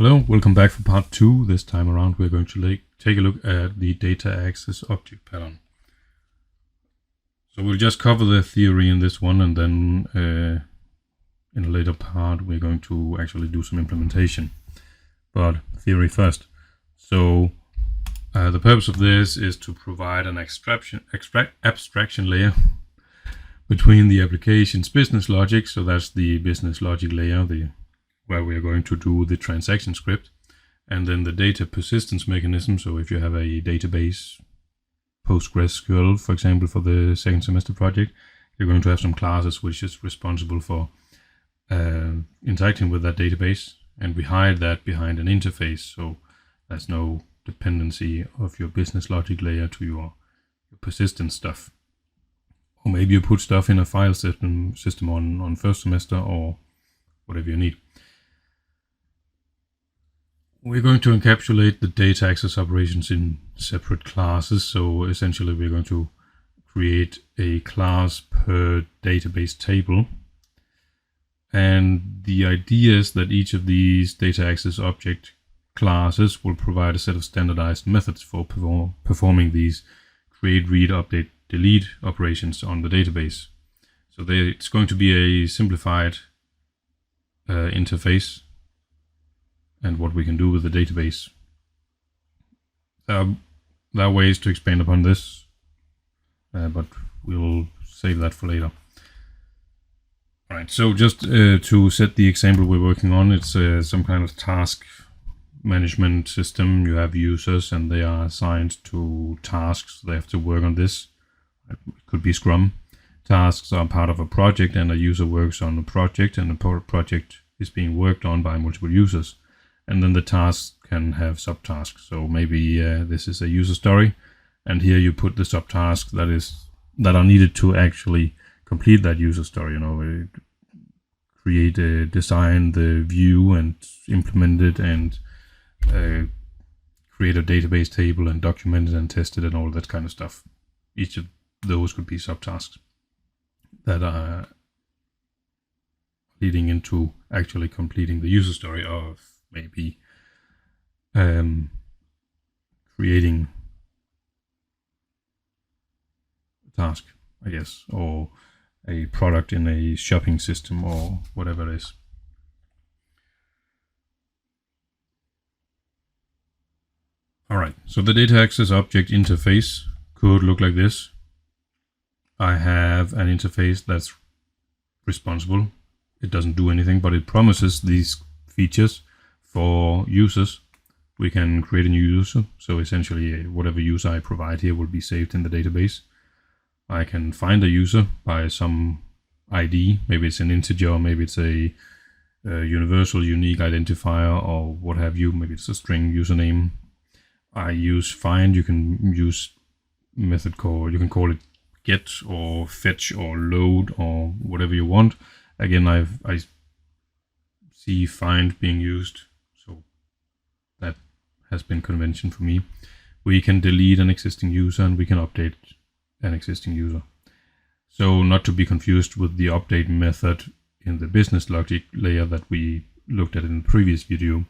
Hello, welcome back for part 2. This time around we're going to take a look at the data access object pattern. So we'll just cover the theory in this one, and then in a later part we're going to actually do some implementation. But theory first. So the purpose of this is to provide an abstraction layer between the application's business logic. So that's the business logic layer, where we are going to do the transaction script, and then the data persistence mechanism. So if you have a database, PostgreSQL, for example, for the second semester project, you're going to have some classes which is responsible for interacting with that database, and we hide that behind an interface, so there's no dependency of your business logic layer to your persistent stuff. Or maybe you put stuff in a file system on first semester, or whatever you need. We're going to encapsulate the data access operations in separate classes. So essentially we're going to create a class per database table. And the idea is that each of these data access object classes will provide a set of standardized methods for performing these create, read, update, delete operations on the database. So it's going to be a simplified interface and what we can do with the database. There are ways to expand upon this, but we'll save that for later. Alright, so just to set the example we're working on, it's some kind of task management system. You have users and they are assigned to tasks. They have to work on this. It could be Scrum. Tasks are part of a project, and a user works on a project, and the project is being worked on by multiple users. And then the tasks can have subtasks. So maybe this is a user story, and here you put the subtasks that are needed to actually complete that user story. You know, create, design the view and implement it, and create a database table and document it and test it and all that kind of stuff. Each of those could be subtasks that are leading into actually completing the user story of maybe creating a task, I guess, or a product in a shopping system or whatever it is. Alright, so the data access object interface could look like this. I have an interface that's responsible. It doesn't do anything, but it promises these features for users. We can create a new user. So essentially whatever user I provide here will be saved in the database. I can find a user by some ID. Maybe it's an integer, or maybe it's a universal unique identifier, or what have you. Maybe it's a string username. I use find. You can use method call. You can call it get or fetch or load or whatever you want. Again, I see find being used, so that has been convention for me. We can delete an existing user, and we can update an existing user. So not to be confused with the update method in the business logic layer that we looked at in the previous video.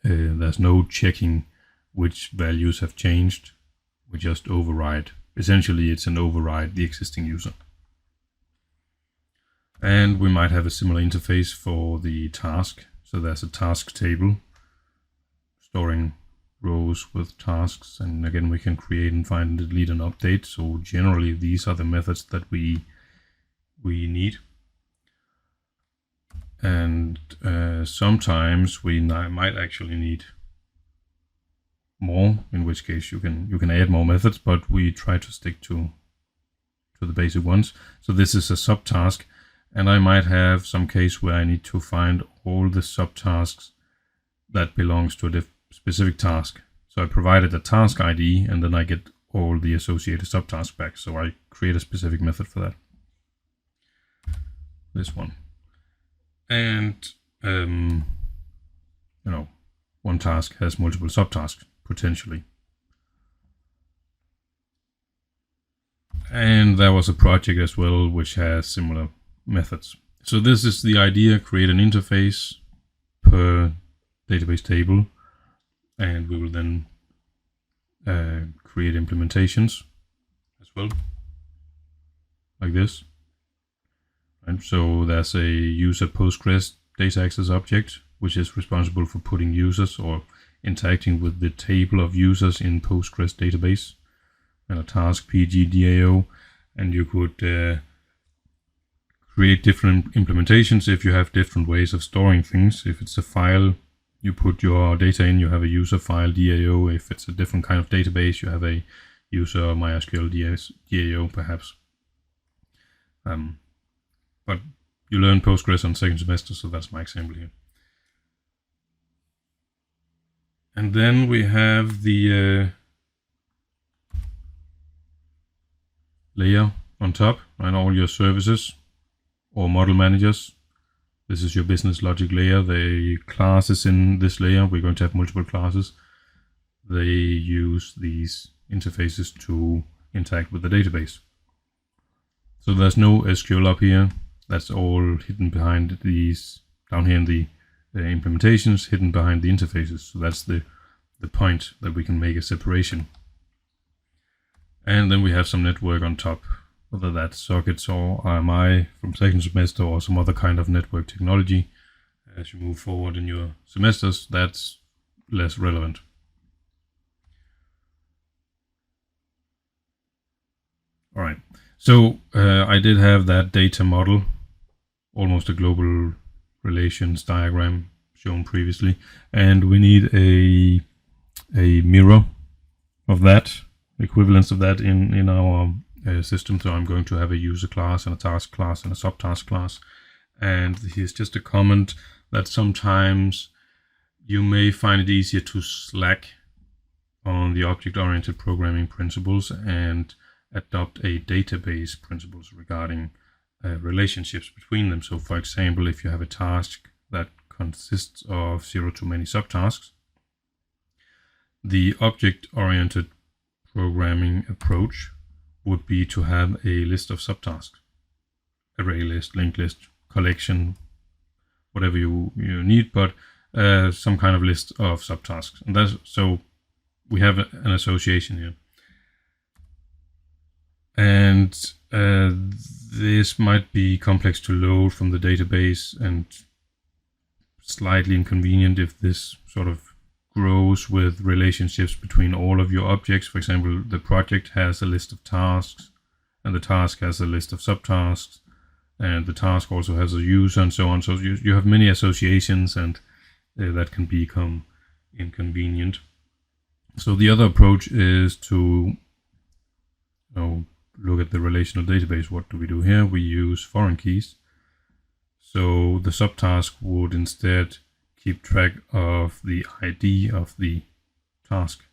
There's no checking which values have changed. We just override. Essentially it's an override the existing user. And we might have a similar interface for the task. So there's a task table storing rows with tasks, and again we can create and find and delete and update. So generally these are the methods that we need. And sometimes we might actually need more, in which case you can add more methods, but we try to stick to the basic ones. So this is a subtask, and I might have some case where I need to find all the subtasks that belongs to a specific task. So I provided a task ID, and then I get all the associated subtasks back. So I create a specific method for that. This one. And you know, one task has multiple subtasks potentially. And there was a project as well which has similar methods. So this is the idea: create an interface per database table, and we will then create implementations as well, like this. And so there's a user Postgres data access object, which is responsible for putting users or interacting with the table of users in Postgres database, and a task PG-DAO, and you could create different implementations if you have different ways of storing things. If it's a file, you put your data in, you have a user file DAO. If it's a different kind of database, you have a user MySQL DAO perhaps. But you learn Postgres on second semester, so that's my example here. And then we have the layer on top, and all your services or model managers. This is your business logic layer. The classes in this layer, we're going to have multiple classes. They use these interfaces to interact with the database. So there's no SQL up here. That's all hidden behind these, down here in the implementations, hidden behind the interfaces. So that's the point, that we can make a separation. And then we have some network on top, whether that's sockets or RMI from second semester or some other kind of network technology. As you move forward in your semesters, that's less relevant. All right, so I did have that data model, almost a global relations diagram shown previously, and we need a mirror of that, equivalence of that in our system. So I'm going to have a user class and a task class and a subtask class. And here's just a comment that sometimes you may find it easier to slack on the object-oriented programming principles and adopt a database principles regarding relationships between them. So for example, if you have a task that consists of 0 to many subtasks, the object-oriented programming approach would be to have a list of subtasks, array list, linked list, collection, whatever you need, but some kind of list of subtasks. And that's, so we have an association here. And this might be complex to load from the database and slightly inconvenient if this sort of grows with relationships between all of your objects. For example, the project has a list of tasks, and the task has a list of subtasks, and the task also has a user, and so on. So you have many associations, and that can become inconvenient. So the other approach is to look at the relational database. What do we do here? We use foreign keys. So the subtask would instead keep track of the ID of the task.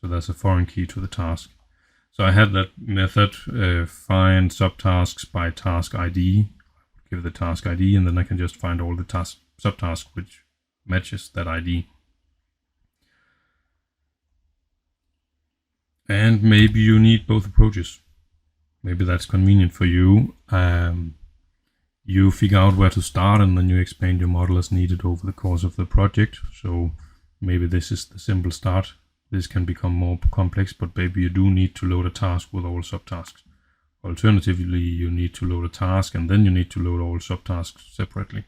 So that's a foreign key to the task. So I had that method, find subtasks by task ID, give the task ID, and then I can just find all the subtasks which matches that ID. And maybe you need both approaches. Maybe that's convenient for you. You figure out where to start, and then you expand your model as needed over the course of the project. So maybe this is the simple start. This can become more complex, but maybe you do need to load a task with all subtasks. Alternatively, you need to load a task, and then you need to load all subtasks separately.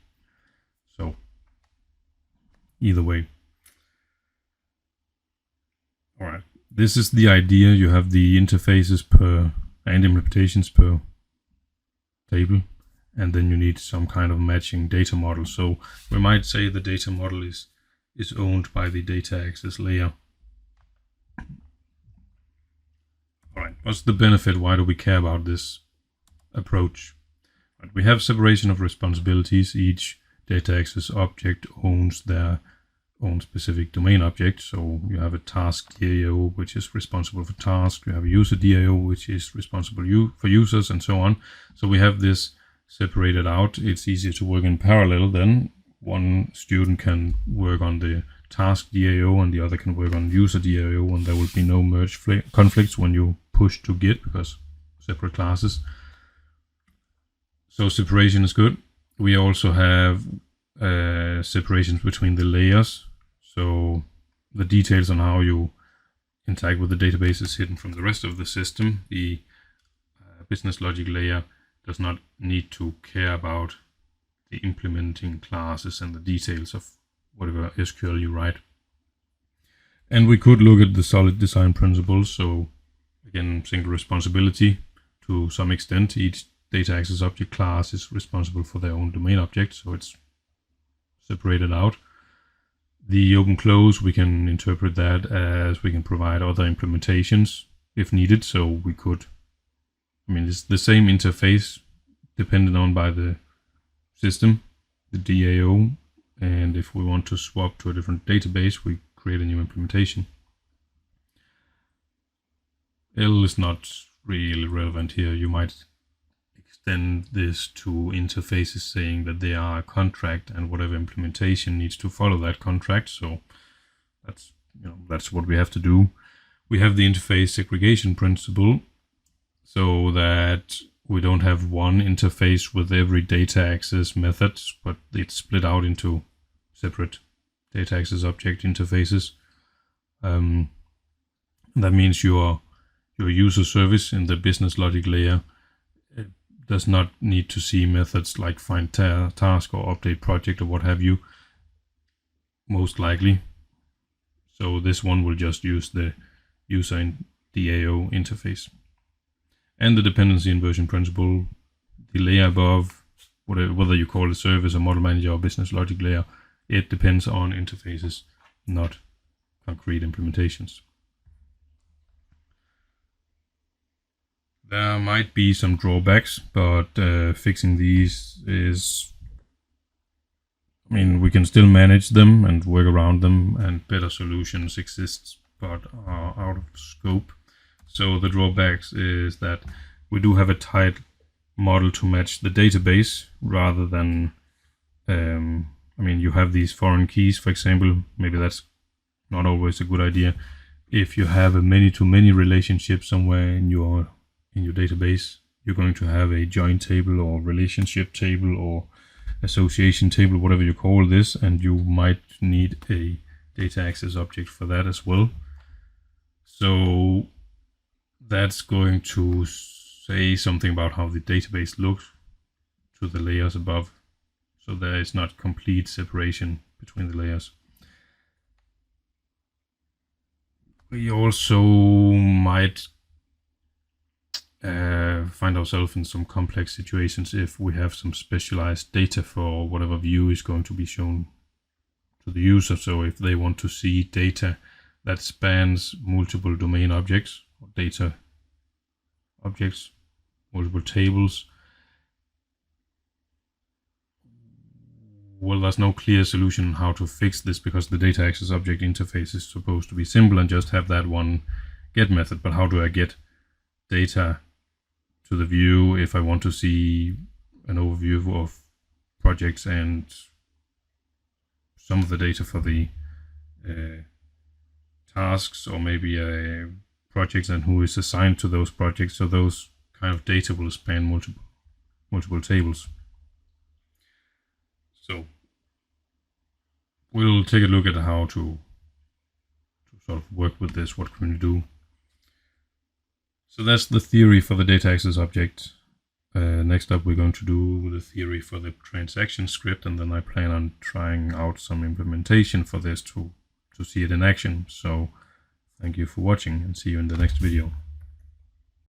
So either way. All right. This is the idea. You have the interfaces per and implementations per table, and then you need some kind of matching data model. So we might say the data model is owned by the data access layer. All right, what's the benefit? Why do we care about this approach? We have separation of responsibilities. Each data access object owns their own specific domain object. So you have a task DAO, which is responsible for tasks. You have a user DAO, which is responsible for users, and so on. So we have this separated out. It's easier to work in parallel. Then one student can work on the task DAO and the other can work on user DAO, and there will be no merge conflicts when you push to Git, because separate classes. So separation is good. We also have separations between the layers. So the details on how you interact with the database is hidden from the rest of the system. The business logic layer does not need to care about the implementing classes and the details of whatever SQL you write. And we could look at the solid design principles. So again, single responsibility to some extent. Each data access object class is responsible for their own domain object, so it's separated out. The open close, we can interpret that as we can provide other implementations if needed. So we could, it's the same interface depended on by the system, the DAO, and if we want to swap to a different database, we create a new implementation. L is not really relevant here. You might extend this to interfaces saying that they are a contract and whatever implementation needs to follow that contract. So that's what we have to do. We have the interface segregation principle, so that we don't have one interface with every data access method, but it's split out into separate data access object interfaces. That means your user service in the business logic layer does not need to see methods like find task or update project or what have you, most likely. So this one will just use the user in DAO interface. And the dependency inversion principle, the layer above, whether you call it service or model manager or business logic layer, it depends on interfaces, not concrete implementations. There might be some drawbacks, but fixing these is, we can still manage them and work around them, and better solutions exist but are out of scope. So the drawbacks is that we do have a tight model to match the database rather than, you have these foreign keys, for example. Maybe that's not always a good idea. If you have a many-to-many relationship somewhere in your database, you're going to have a join table or relationship table or association table, whatever you call this, and you might need a data access object for that as well. So that's going to say something about how the database looks to the layers above. So there is not complete separation between the layers. We also might find ourselves in some complex situations if we have some specialized data for whatever view is going to be shown to the user. So if they want to see data that spans multiple domain objects or data objects, multiple tables, well, there's no clear solution how to fix this, because the data access object interface is supposed to be simple and just have that one get method. But how do I get data to the view if I want to see an overview of projects and some of the data for the tasks, or maybe projects and who is assigned to those projects? So those kind of data will span multiple tables. So we'll take a look at how to sort of work with this. What can we do? So that's the theory for the data access object. Next up, we're going to do the theory for the transaction script, and then I plan on trying out some implementation for this to see it in action. So thank you for watching, and see you in the next video.